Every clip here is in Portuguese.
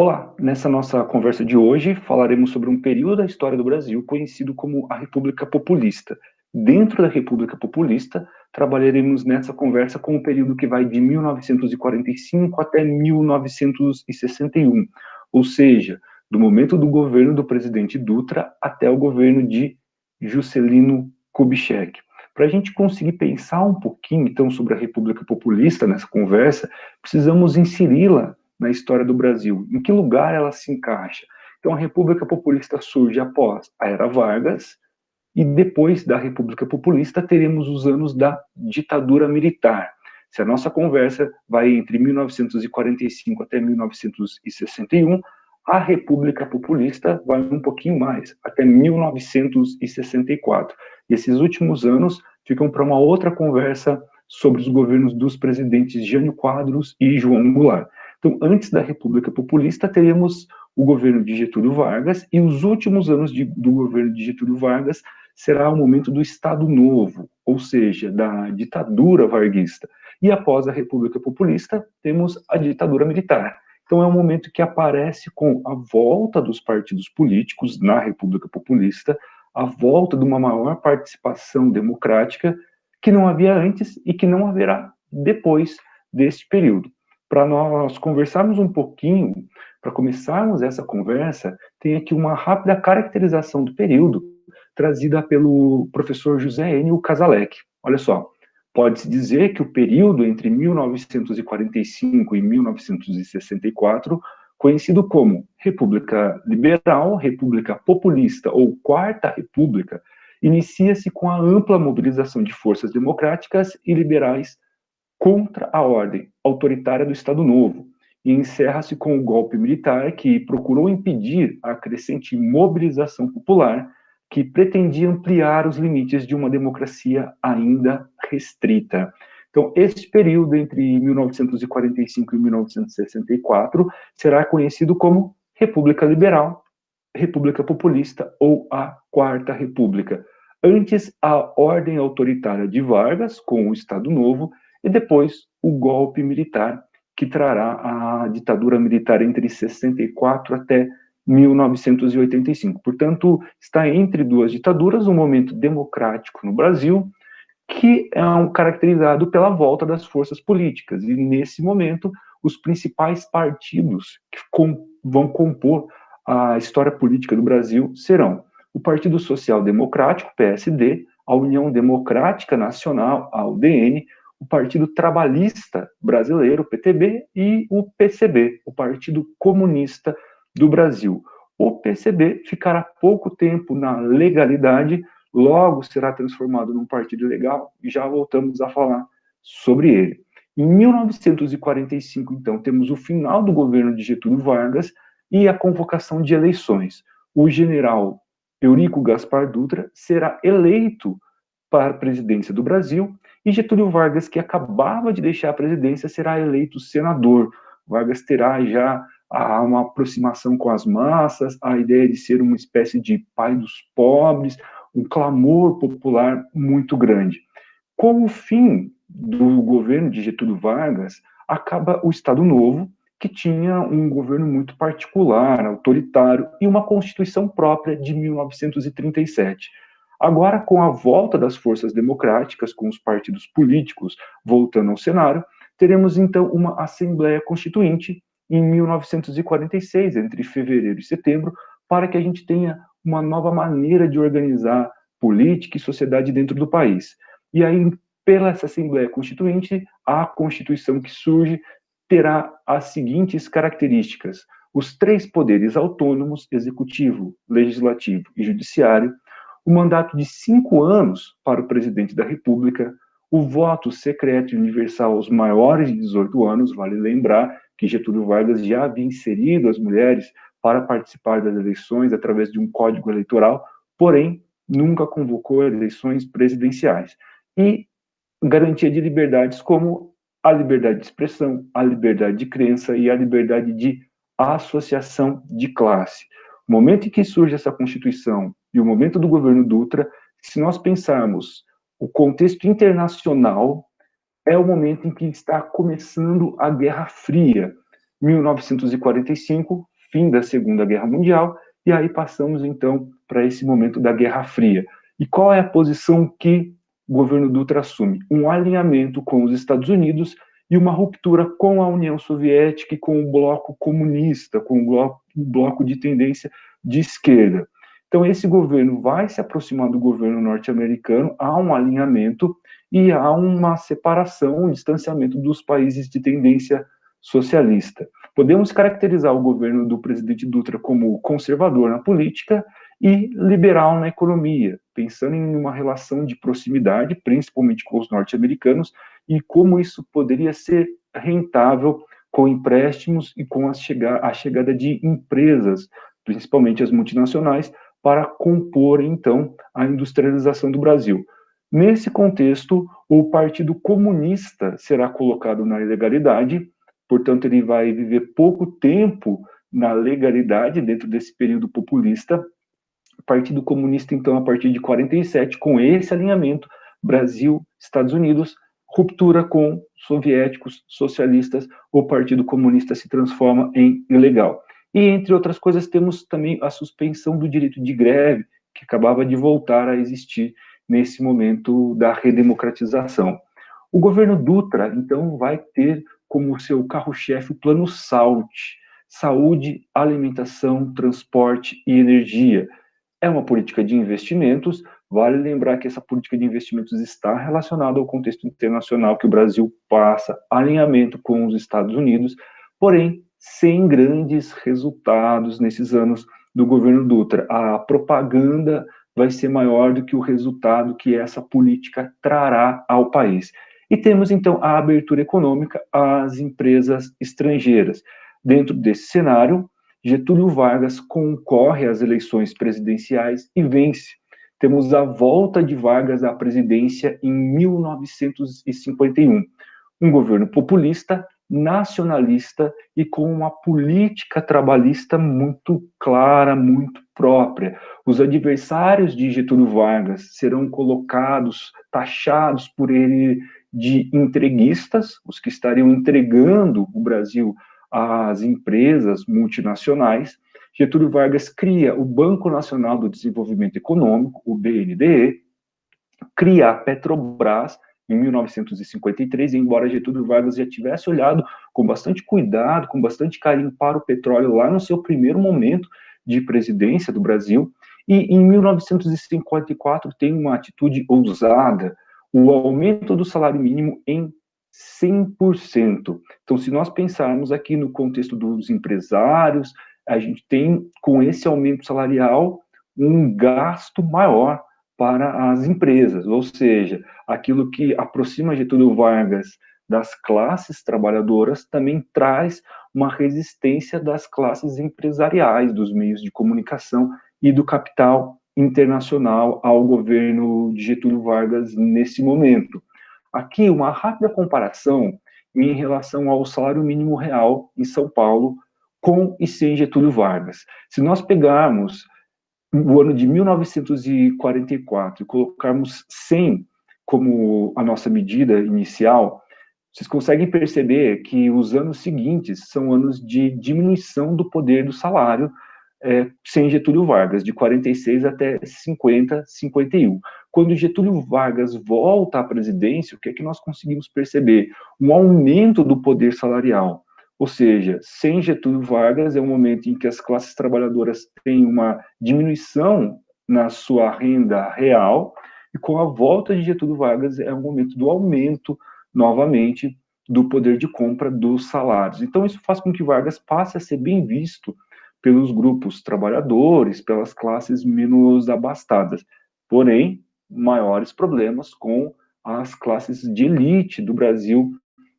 Olá, nessa nossa conversa de hoje falaremos sobre um período da história do Brasil conhecido como a República Populista. Dentro da República Populista, trabalharemos nessa conversa com o período que vai de 1945 até 1961, ou seja, do momento do governo do presidente Dutra até o governo de Juscelino Kubitschek. Para a gente conseguir pensar um pouquinho, então, sobre a República Populista nessa conversa, precisamos inseri-la na história do Brasil. Em que lugar ela se encaixa? Então, a República Populista surge após a Era Vargas, e depois da República Populista teremos os anos da ditadura militar. Se a nossa conversa vai entre 1945 até 1961, a República Populista vai um pouquinho mais, até 1964. E esses últimos anos ficam para uma outra conversa sobre os governos dos presidentes Jânio Quadros e João Goulart. Então, antes da República Populista, teremos o governo de Getúlio Vargas, e os últimos anos do governo de Getúlio Vargas será o momento do Estado Novo, ou seja, da ditadura varguista. E após a República Populista, temos a ditadura militar. Então é um momento que aparece com a volta dos partidos políticos na República Populista, a volta de uma maior participação democrática que não havia antes e que não haverá depois deste período. Para nós conversarmos um pouquinho, para começarmos essa conversa, tem aqui uma rápida caracterização do período, trazida pelo professor José Enio Casalec. Olha só, pode-se dizer que o período entre 1945 e 1964, conhecido como República Liberal, República Populista ou Quarta República, inicia-se com a ampla mobilização de forças democráticas e liberais contra a ordem autoritária do Estado Novo, e encerra-se com o golpe militar que procurou impedir a crescente mobilização popular que pretendia ampliar os limites de uma democracia ainda restrita. Então, esse período entre 1945 e 1964 será conhecido como República Liberal, República Populista ou a Quarta República. Antes, a ordem autoritária de Vargas, com o Estado Novo, e depois o golpe militar, que trará a ditadura militar entre 64 até 1985. Portanto, está entre duas ditaduras, um momento democrático no Brasil, que é caracterizado pela volta das forças políticas. E, nesse momento, os principais partidos que vão compor a história política do Brasil serão o Partido Social Democrático, PSD, a União Democrática Nacional, a UDN, o Partido Trabalhista Brasileiro, PTB, e o PCB, o Partido Comunista do Brasil. O PCB ficará pouco tempo na legalidade, logo será transformado num partido legal, e já voltamos a falar sobre ele. Em 1945, então, temos o final do governo de Getúlio Vargas e a convocação de eleições. O general Eurico Gaspar Dutra será eleito para a presidência do Brasil, e Getúlio Vargas, que acabava de deixar a presidência, será eleito senador. Vargas terá já uma aproximação com as massas, a ideia de ser uma espécie de pai dos pobres, um clamor popular muito grande. Com o fim do governo de Getúlio Vargas, acaba o Estado Novo, que tinha um governo muito particular, autoritário, e uma Constituição própria de 1937. Agora, com a volta das forças democráticas, com os partidos políticos voltando ao cenário, teremos então uma Assembleia Constituinte em 1946, entre fevereiro e setembro, para que a gente tenha uma nova maneira de organizar política e sociedade dentro do país. E aí, pela essa Assembleia Constituinte, a Constituição que surge terá as seguintes características: os três poderes autônomos, executivo, legislativo e judiciário, o mandato de 5 anos para o presidente da República, o voto secreto e universal aos maiores de 18 anos, vale lembrar que Getúlio Vargas já havia inserido as mulheres para participar das eleições através de um código eleitoral, porém, nunca convocou eleições presidenciais. E garantia de liberdades como a liberdade de expressão, a liberdade de crença e a liberdade de associação de classe. O momento em que surge essa Constituição e o momento do governo Dutra, se nós pensarmos o contexto internacional, é o momento em que está começando a Guerra Fria. 1945 fim da Segunda Guerra Mundial, e aí passamos, então, para esse momento da Guerra Fria. E qual é a posição que o governo Dutra assume? Um alinhamento com os Estados Unidos e uma ruptura com a União Soviética e com o bloco comunista, com o bloco de tendência de esquerda. Então, esse governo vai se aproximar do governo norte-americano, há um alinhamento e há uma separação, um distanciamento dos países de tendência socialista. Podemos caracterizar o governo do presidente Dutra como conservador na política e liberal na economia, pensando em uma relação de proximidade, principalmente com os norte-americanos, e como isso poderia ser rentável com empréstimos e com a chegada de empresas, principalmente as multinacionais, para compor, então, a industrialização do Brasil. Nesse contexto, o Partido Comunista será colocado na ilegalidade, portanto, ele vai viver pouco tempo na legalidade dentro desse período populista. O Partido Comunista, então, a partir de 47, com esse alinhamento, Brasil, Estados Unidos, ruptura com soviéticos, socialistas, o Partido Comunista se transforma em ilegal. E, entre outras coisas, temos também a suspensão do direito de greve, que acabava de voltar a existir nesse momento da redemocratização. O governo Dutra, então, vai ter como seu carro-chefe o Plano SALT, saúde, alimentação, transporte e energia. É uma política de investimentos, vale lembrar que essa política de investimentos está relacionada ao contexto internacional que o Brasil passa, alinhamento com os Estados Unidos, porém, sem grandes resultados nesses anos do governo Dutra. A propaganda vai ser maior do que o resultado que essa política trará ao país. E temos, então, a abertura econômica às empresas estrangeiras. Dentro desse cenário, Getúlio Vargas concorre às eleições presidenciais e vence. Temos a volta de Vargas à presidência em 1951. Um governo populista, nacionalista e com uma política trabalhista muito clara, muito própria. Os adversários de Getúlio Vargas serão colocados, taxados por ele de entreguistas, os que estariam entregando o Brasil às empresas multinacionais. Getúlio Vargas cria o Banco Nacional do Desenvolvimento Econômico, o BNDE, cria a Petrobras em 1953, embora Getúlio Vargas já tivesse olhado com bastante cuidado, com bastante carinho para o petróleo lá no seu primeiro momento de presidência do Brasil, e em 1954 tem uma atitude ousada, o aumento do salário mínimo em 100%. Então, se nós pensarmos aqui no contexto dos empresários, a gente tem, com esse aumento salarial, um gasto maior para as empresas, ou seja, aquilo que aproxima Getúlio Vargas das classes trabalhadoras também traz uma resistência das classes empresariais, dos meios de comunicação e do capital internacional ao governo de Getúlio Vargas nesse momento. Aqui, uma rápida comparação em relação ao salário mínimo real em São Paulo, com e sem Getúlio Vargas. Se nós pegarmos o ano de 1944 e colocarmos 100 como a nossa medida inicial, vocês conseguem perceber que os anos seguintes são anos de diminuição do poder do salário, sem Getúlio Vargas, de 46 até 50, 51. Quando Getúlio Vargas volta à presidência, o que é que nós conseguimos perceber? Um aumento do poder salarial. Ou seja, sem Getúlio Vargas é um momento em que as classes trabalhadoras têm uma diminuição na sua renda real, e com a volta de Getúlio Vargas é um momento do aumento, novamente, do poder de compra dos salários. Então, isso faz com que Vargas passe a ser bem visto pelos grupos trabalhadores, pelas classes menos abastadas. Porém, maiores problemas com as classes de elite do Brasil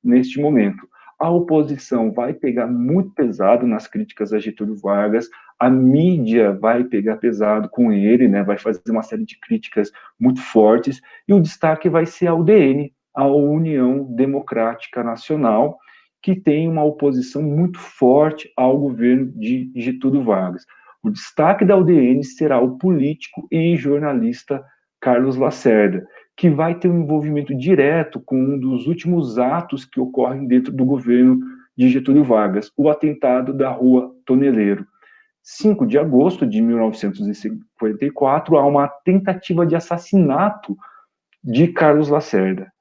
neste momento. A oposição vai pegar muito pesado nas críticas a Getúlio Vargas, a mídia vai pegar pesado com ele, né, vai fazer uma série de críticas muito fortes, e o destaque vai ser a UDN, a União Democrática Nacional, que tem uma oposição muito forte ao governo de Getúlio Vargas. O destaque da UDN será o político e jornalista Carlos Lacerda, que vai ter um envolvimento direto com um dos últimos atos que ocorrem dentro do governo de Getúlio Vargas, o atentado da Rua toneleiro. 5 de agosto de 1954, há uma tentativa de assassinato de Carlos Lacerda.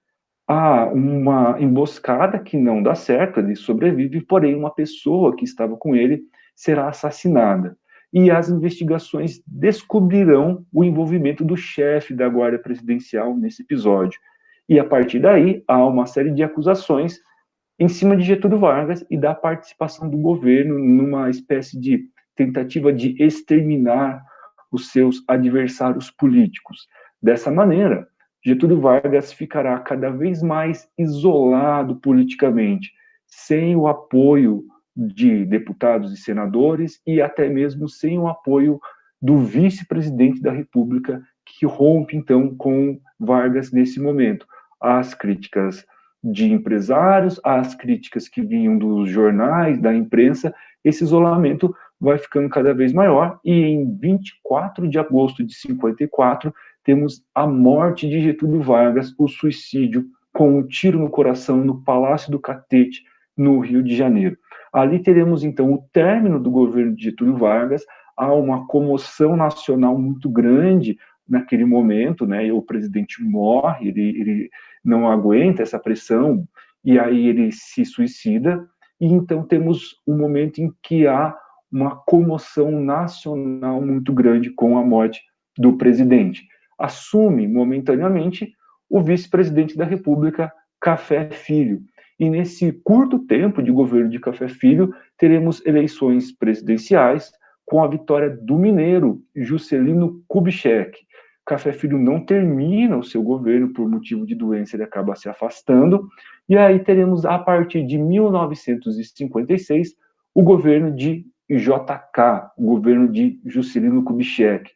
Há uma emboscada que não dá certo, ele sobrevive, porém uma pessoa que estava com ele será assassinada. E as investigações descobrirão o envolvimento do chefe da Guarda Presidencial nesse episódio. E a partir daí, há uma série de acusações em cima de Getúlio Vargas e da participação do governo numa espécie de tentativa de exterminar os seus adversários políticos. Dessa maneira, Getúlio Vargas ficará cada vez mais isolado politicamente, sem o apoio de deputados e senadores e até mesmo sem o apoio do vice-presidente da República, que rompe então com Vargas nesse momento. As críticas de empresários, as críticas que vinham dos jornais, da imprensa, esse isolamento vai ficando cada vez maior, e em 24 de agosto de 54, temos a morte de Getúlio Vargas, o suicídio com um tiro no coração no Palácio do Catete, no Rio de Janeiro. Ali teremos, então, o término do governo de Getúlio Vargas, há uma comoção nacional muito grande naquele momento, né, e o presidente morre, ele não aguenta essa pressão, e aí ele se suicida, e então temos um momento em que há uma comoção nacional muito grande com a morte do presidente. Assume momentaneamente o vice-presidente da República, Café Filho. E nesse curto tempo de governo de Café Filho, teremos eleições presidenciais com a vitória do mineiro Juscelino Kubitschek. Café Filho não termina o seu governo por motivo de doença, ele acaba se afastando, e aí teremos, a partir de 1956, o governo de JK, o governo de Juscelino Kubitschek.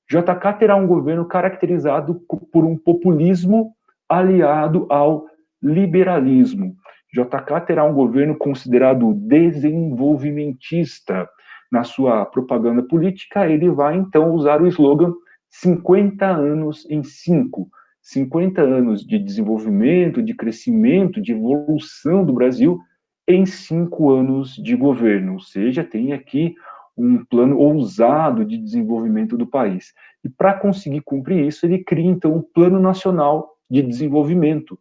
JK terá um governo caracterizado por um populismo aliado ao liberalismo. JK terá um governo considerado desenvolvimentista. Na sua propaganda política, ele vai então usar o slogan 50 anos em 5. 50 anos de desenvolvimento, de crescimento, de evolução do Brasil em 5 anos de governo. Ou seja, tem aqui um plano ousado de desenvolvimento do país. E para conseguir cumprir isso, ele cria então o Plano Nacional de Desenvolvimento,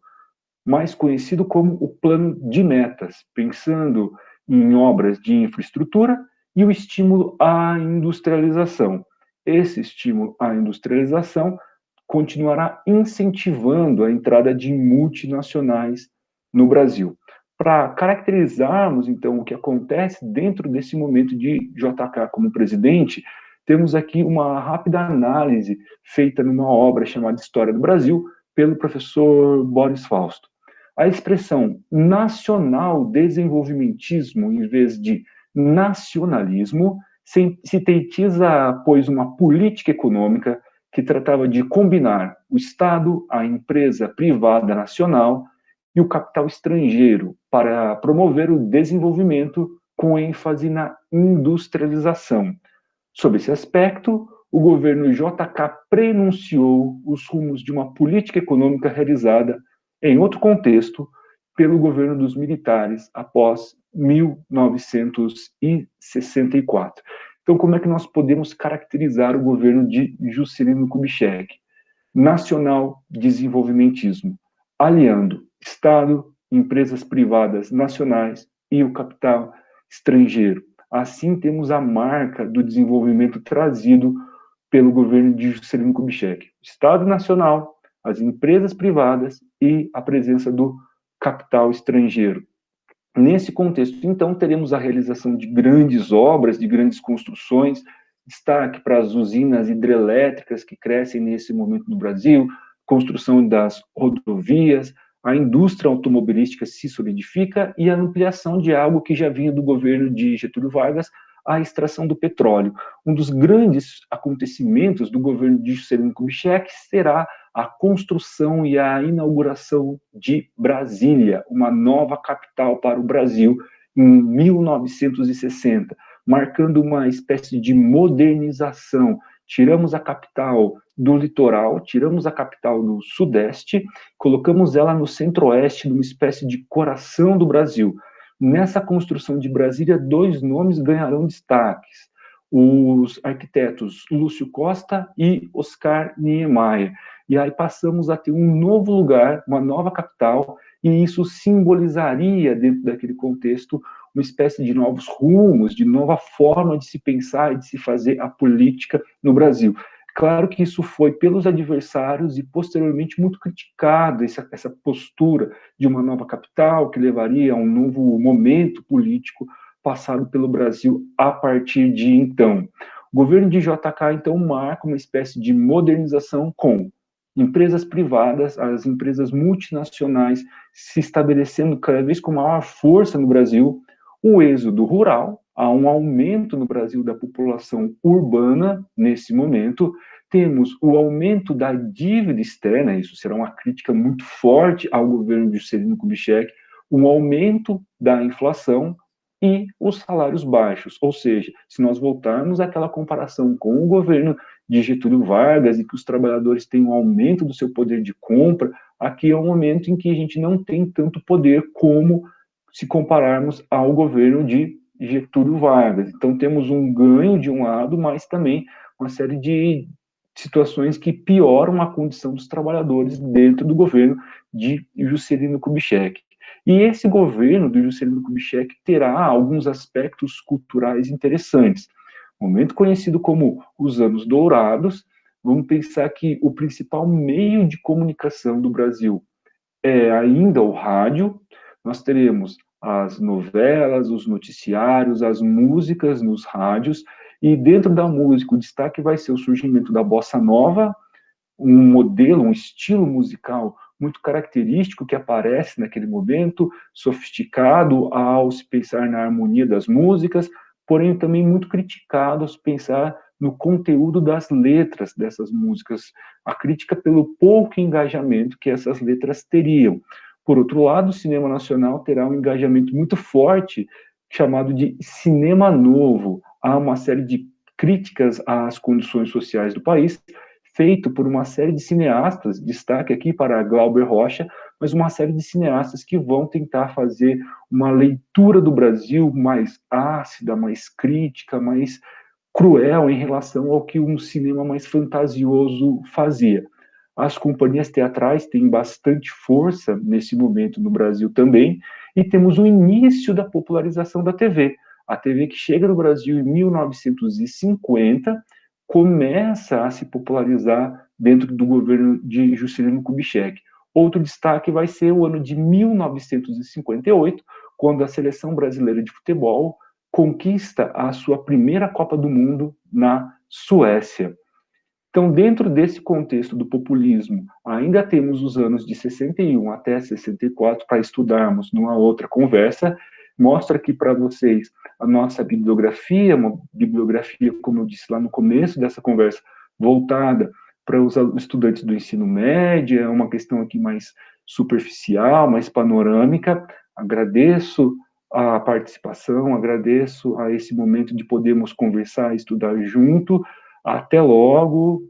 mais conhecido como o Plano de Metas, pensando em obras de infraestrutura e o estímulo à industrialização. Esse estímulo à industrialização continuará incentivando a entrada de multinacionais no Brasil. Para caracterizarmos, então, o que acontece dentro desse momento de JK como presidente, temos aqui uma rápida análise feita numa obra chamada História do Brasil, pelo professor Boris Fausto. A expressão nacional desenvolvimentismo, em vez de nacionalismo, sintetiza, pois, uma política econômica que tratava de combinar o Estado, a empresa privada nacional e o capital estrangeiro para promover o desenvolvimento com ênfase na industrialização. Sob esse aspecto, o governo JK prenunciou os rumos de uma política econômica realizada em outro contexto pelo governo dos militares após 1964. Então, como é que nós podemos caracterizar o governo de Juscelino Kubitschek? Nacional desenvolvimentismo, aliando Estado, empresas privadas nacionais e o capital estrangeiro. Assim, temos a marca do desenvolvimento trazido pelo governo de Juscelino Kubitschek. Estado nacional, as empresas privadas e a presença do capital estrangeiro. Nesse contexto, então, teremos a realização de grandes obras, de grandes construções, destaque para as usinas hidrelétricas que crescem nesse momento no Brasil, construção das rodovias, a indústria automobilística se solidifica e a ampliação de algo que já vinha do governo de Getúlio Vargas, a extração do petróleo. Um dos grandes acontecimentos do governo de Juscelino Kubitschek será a construção e a inauguração de Brasília, uma nova capital para o Brasil, em 1960, marcando uma espécie de modernização. Tiramos a capital do litoral, tiramos a capital do sudeste, colocamos ela no centro-oeste, numa espécie de coração do Brasil. Nessa construção de Brasília, dois nomes ganharão destaques: os arquitetos Lúcio Costa e Oscar Niemeyer. E aí passamos a ter um novo lugar, uma nova capital, e isso simbolizaria, dentro daquele contexto, uma espécie de novos rumos, de nova forma de se pensar e de se fazer a política no Brasil. Claro que isso foi pelos adversários e posteriormente muito criticado, essa postura de uma nova capital que levaria a um novo momento político passado pelo Brasil a partir de então. O governo de JK, então, marca uma espécie de modernização com empresas privadas, as empresas multinacionais se estabelecendo cada vez com maior força no Brasil, o êxodo rural, há um aumento no Brasil da população urbana nesse momento, temos o aumento da dívida externa, isso será uma crítica muito forte ao governo de Juscelino Kubitschek, um aumento da inflação e os salários baixos, ou seja, se nós voltarmos àquela comparação com o governo de Getúlio Vargas e que os trabalhadores têm um aumento do seu poder de compra, aqui é um momento em que a gente não tem tanto poder como se compararmos ao governo de Getúlio Vargas. Então temos um ganho de um lado, mas também uma série de situações que pioram a condição dos trabalhadores dentro do governo de Juscelino Kubitschek. E esse governo do Juscelino Kubitschek terá alguns aspectos culturais interessantes. Momento conhecido como os Anos Dourados, vamos pensar que o principal meio de comunicação do Brasil é ainda o rádio. Nós teremos as novelas, os noticiários, as músicas nos rádios, e dentro da música o destaque vai ser o surgimento da bossa nova, um modelo, um estilo musical muito característico que aparece naquele momento, sofisticado ao se pensar na harmonia das músicas, porém também muito criticado ao se pensar no conteúdo das letras dessas músicas, a crítica pelo pouco engajamento que essas letras teriam. Por outro lado, o cinema nacional terá um engajamento muito forte, chamado de cinema novo. Há uma série de críticas às condições sociais do país, feito por uma série de cineastas, destaque aqui para Glauber Rocha, mas uma série de cineastas que vão tentar fazer uma leitura do Brasil mais ácida, mais crítica, mais cruel em relação ao que um cinema mais fantasioso fazia. As companhias teatrais têm bastante força nesse momento no Brasil também, e temos o início da popularização da TV. A TV que chega no Brasil em 1950 começa a se popularizar dentro do governo de Juscelino Kubitschek. Outro destaque vai ser o ano de 1958, quando a seleção brasileira de futebol conquista a sua primeira Copa do Mundo na Suécia. Então, dentro desse contexto do populismo, ainda temos os anos de 61 até 64 para estudarmos numa outra conversa. Mostra aqui para vocês a nossa bibliografia, uma bibliografia, como eu disse lá no começo dessa conversa, voltada para os estudantes do ensino médio, é uma questão aqui mais superficial, mais panorâmica. Agradeço a participação, agradeço a esse momento de podermos conversar e estudar junto. Até logo,